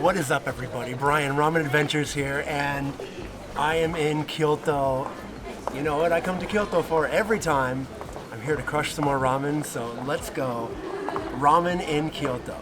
What is up, everybody? Brian, Ramen Adventures here, and I am in Kyoto. You know what I come to Kyoto for every time. I'm here to crush some more ramen, so let's go. Ramen in Kyoto.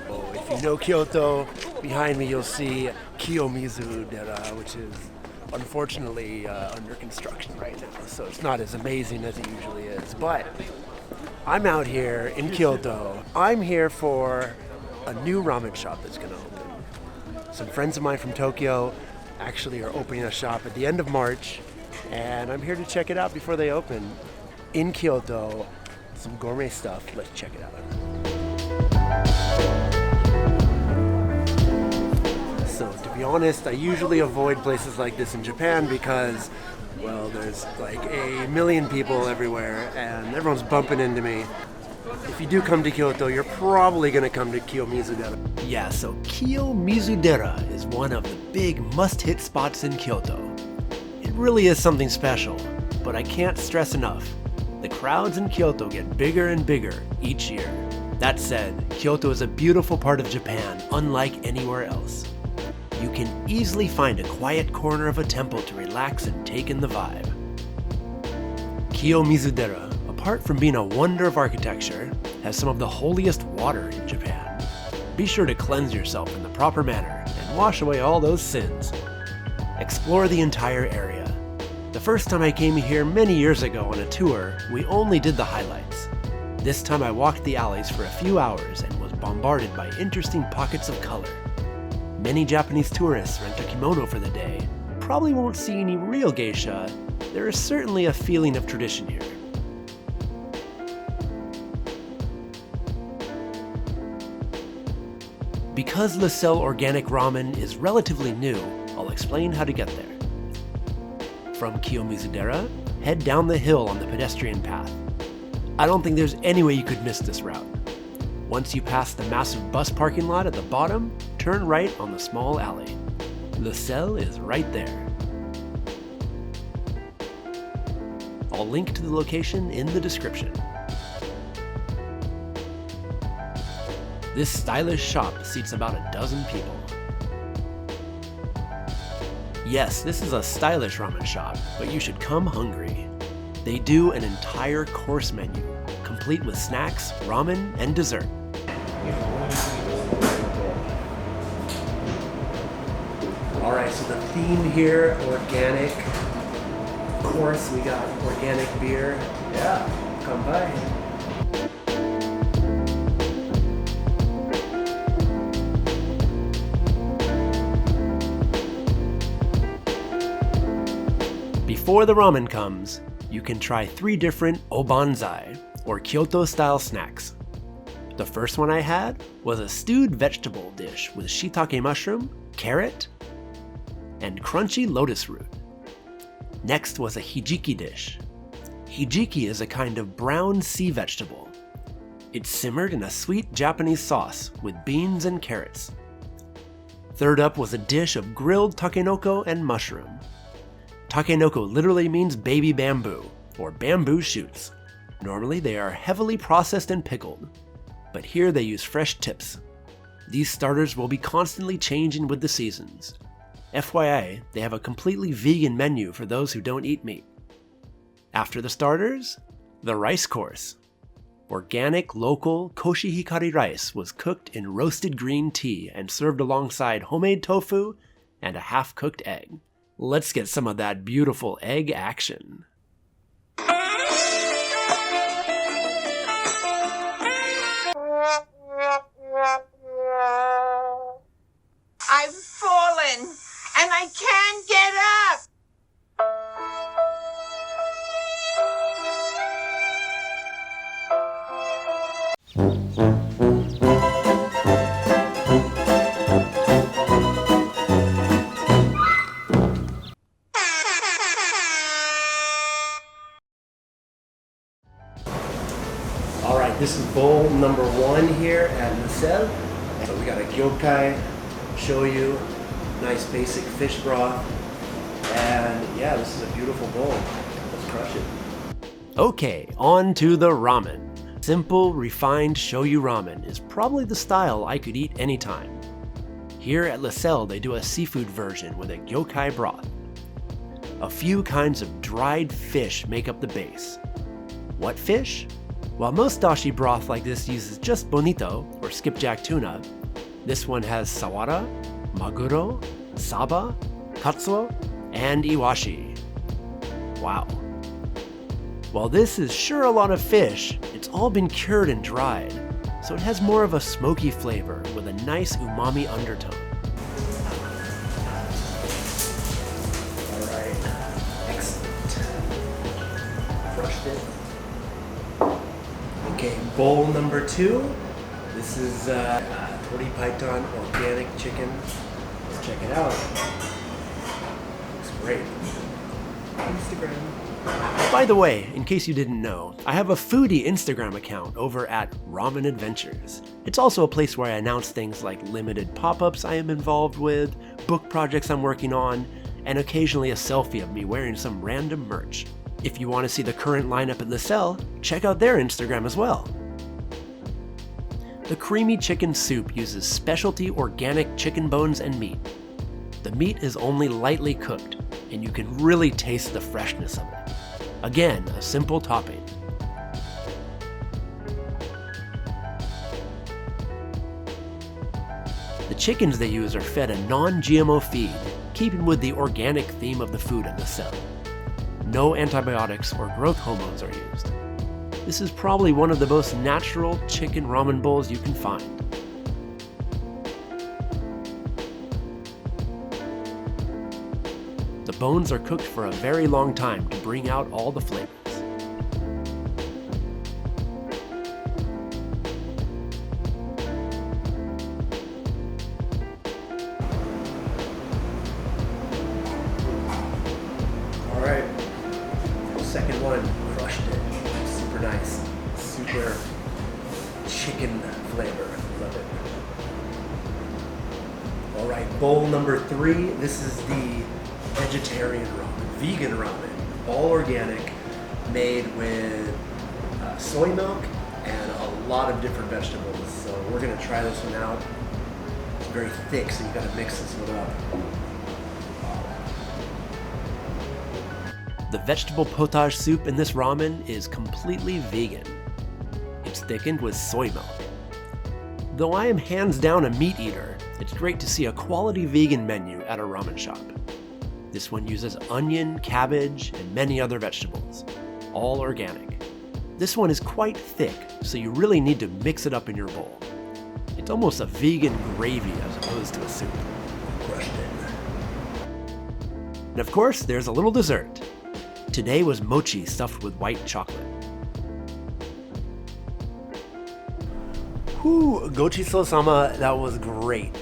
Oh, if you know Kyoto, behind me you'll see Kiyomizu-dera, which is unfortunately under construction right now, so it's not as amazing as it usually is. But I'm out here in Kyoto. I'm here for a new ramen shop that's going to open. Some friends of mine from Tokyo actually are opening a shop at the end of March, and I'm here to check it out before they open. In Kyoto, some gourmet stuff. Let's check it out. So, to be honest, I usually avoid places like this in Japan because, well, there's like a million people everywhere and everyone's bumping into me. If you do come to Kyoto, you're probably going to come to Kiyomizu-dera. Yeah, so Kiyomizu-dera is one of the big must-hit spots in Kyoto. It really is something special, but I can't stress enough. The crowds in Kyoto get bigger and bigger each year. That said, Kyoto is a beautiful part of Japan, unlike anywhere else. You can easily find a quiet corner of a temple to relax and take in the vibe. Kiyomizu-dera, apart from being a wonder of architecture, has some of the holiest water in Japan. Be sure to cleanse yourself in the proper manner and wash away all those sins. Explore the entire area. The first time I came here many years ago on a tour, we only did the highlights. This time I walked the alleys for a few hours and was bombarded by interesting pockets of color. Many Japanese tourists rent a kimono for the day. Probably won't see any real geisha. There is certainly a feeling of tradition here. Because Le Sel Organic Ramen is relatively new, I'll explain how to get there. From Kiyomizu-dera, head down the hill on the pedestrian path. I don't think there's any way you could miss this route. Once you pass the massive bus parking lot at the bottom, turn right on the small alley. Le Sel is right there. I'll link to the location in the description. This stylish shop seats about a dozen people. Yes, this is a stylish ramen shop, but you should come hungry. They do an entire course menu, complete with snacks, ramen, and dessert. Alright, so the theme here, organic. Of course, we got organic beer. Yeah, come by. Before the ramen comes, you can try 3 different obanzai, or Kyoto-style snacks. The first one I had was a stewed vegetable dish with shiitake mushroom, carrot, and crunchy lotus root. Next was a hijiki dish. Hijiki is a kind of brown sea vegetable. It's simmered in a sweet Japanese sauce with beans and carrots. Third up was a dish of grilled takenoko and mushroom. Takenoko literally means baby bamboo, or bamboo shoots. Normally they are heavily processed and pickled, but here they use fresh tips. These starters will be constantly changing with the seasons. FYI, they have a completely vegan menu for those who don't eat meat. After the starters, the rice course. Organic, local koshihikari rice was cooked in roasted green tea and served alongside homemade tofu and a half-cooked egg. Let's get some of that beautiful egg action. I've fallen and I can't get up. Alright, this is bowl number 1 here at Le Sel. So we got a gyokai, shoyu, nice basic fish broth, and yeah, this is a beautiful bowl. Let's crush it. Okay, on to the ramen. Simple, refined shoyu ramen is probably the style I could eat anytime. Here at La Selle, they do a seafood version with a gyokai broth. A few kinds of dried fish make up the base. What fish? While most dashi broth like this uses just bonito or skipjack tuna, this one has sawara, maguro, saba, katsuo, and iwashi. Wow. While this is sure a lot of fish, it's all been cured and dried, so it has more of a smoky flavor with a nice umami undertone. Alright, excellent. Crushed it. Okay, bowl number 2. This is Tori Python organic chicken. Let's check it out. Looks great. Instagram. By the way, in case you didn't know, I have a foodie Instagram account over at Ramen Adventures. It's also a place where I announce things like limited pop-ups I am involved with, book projects I'm working on, and occasionally a selfie of me wearing some random merch. If you want to see the current lineup at La Selle, check out their Instagram as well. The creamy chicken soup uses specialty organic chicken bones and meat. The meat is only lightly cooked, and you can really taste the freshness of it. Again, a simple topping. The chickens they use are fed a non-GMO feed, keeping with the organic theme of the food at La Selle. No antibiotics or growth hormones are used. This is probably one of the most natural chicken ramen bowls you can find. The bones are cooked for a very long time to bring out all the flavors. Alright, second one, crushed it. Super nice, super chicken flavor, love it. Alright, bowl number 3, this is the vegetarian ramen, vegan ramen, all organic, made with soy milk and a lot of different vegetables. So we're gonna try this one out. It's very thick, so you gotta mix this one up. The vegetable potage soup in this ramen is completely vegan. It's thickened with soy milk. Though I am hands down a meat eater, it's great to see a quality vegan menu at a ramen shop. This one uses onion, cabbage, and many other vegetables, all organic. This one is quite thick, so you really need to mix it up in your bowl. It's almost a vegan gravy as opposed to a soup. Crushed it. And of course, there's a little dessert. Today was mochi stuffed with white chocolate. Whew, gochiso-sama, that was great.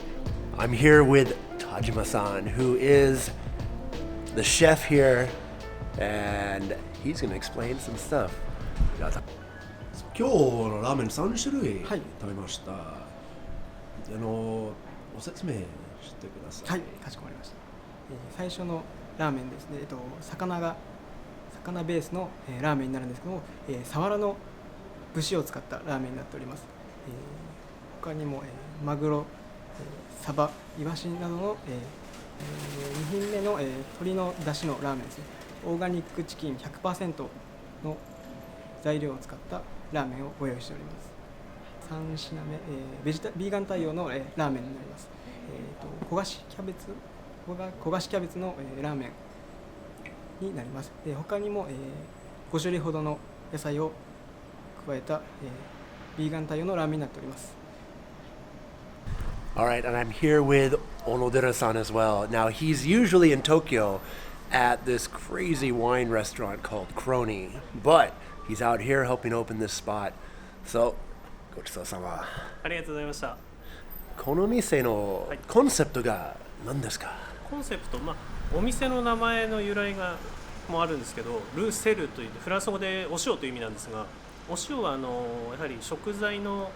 I'm here with Tajima-san, who is the chef here, and he's going to explain some stuff. 今日のラーメン3種類食べました。お説明してください。はい、かしこまりました。最初のラーメンですね。魚ベースのラーメンになるんですけども、サワラの節を使ったラーメンになっております。他にもマグロ、サバ、イワシなどの2品目の鶏の出汁のラーメンですね。オーガニックチキン 100% の材料を使ったラーメンをご用意しております。3品目、ビーガン対応のラーメンになります。焦がしキャベツのラーメンになります。他にも5種類ほどの野菜を加えたビーガン対応のラーメンになっております。Alright, and I'm here with Onodera-san as well. Now, he's usually in Tokyo at this crazy wine restaurant called Crony, but he's out here helping open this spot. So, gochiso-sama. ありがとうございました。この店のコンセプトが何ですか？コンセプト、お店の名前の由来がもあるんですけど、ルーセルというフランス語でお塩という意味なんですが、お塩はやはり食材の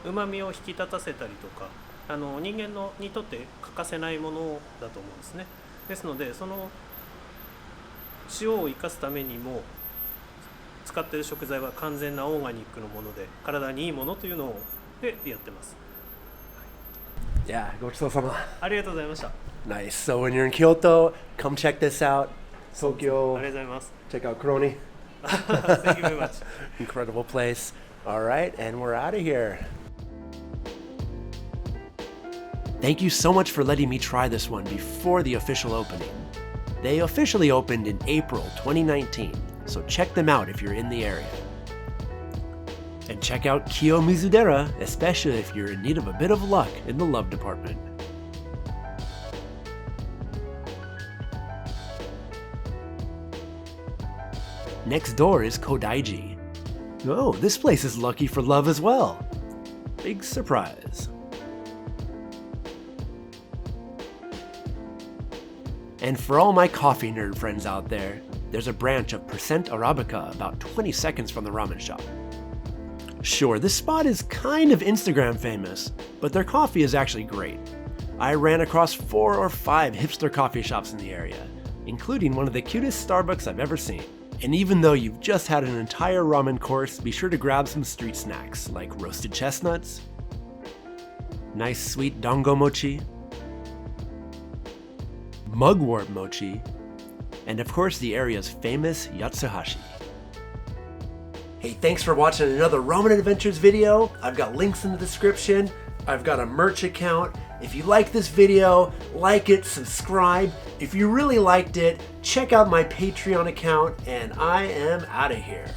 旨味を引き立たせたりとか、人間にとって欠かせないものだと思うんですね。ですので、その塩を生かすためにも使っている食材は完全なオーガニックのもので、体にいいものというのでやってます。Yeah, ごちそうさま。ありがとうございました。 Nice. So when you're in Kyoto, come check this out. Tokyo, ありがとうございます。 check out Kuroni. Thank you very much. Incredible place. All right, and we're out of here. Thank you so much for letting me try this one before the official opening. They officially opened in April 2019, so check them out if you're in the area. And check out Kiyo Mizudera, especially if you're in need of a bit of luck in the love department. Next door is Kodaiji. Oh, this place is lucky for love as well. Big surprise. And for all my coffee nerd friends out there, there's a branch of Percent Arabica about 20 seconds from the ramen shop. Sure, this spot is kind of Instagram famous, but their coffee is actually great. I ran across 4 or 5 hipster coffee shops in the area, including one of the cutest Starbucks I've ever seen. And even though you've just had an entire ramen course, be sure to grab some street snacks like roasted chestnuts, nice sweet dango mochi, mugwort mochi, and of course the area's famous yatsuhashi. Hey, thanks for watching another Ramen Adventures video. I've got links in the description. I've got a merch account. If you like this video, like it, subscribe. If you really liked it, check out my Patreon account, and I am out of here.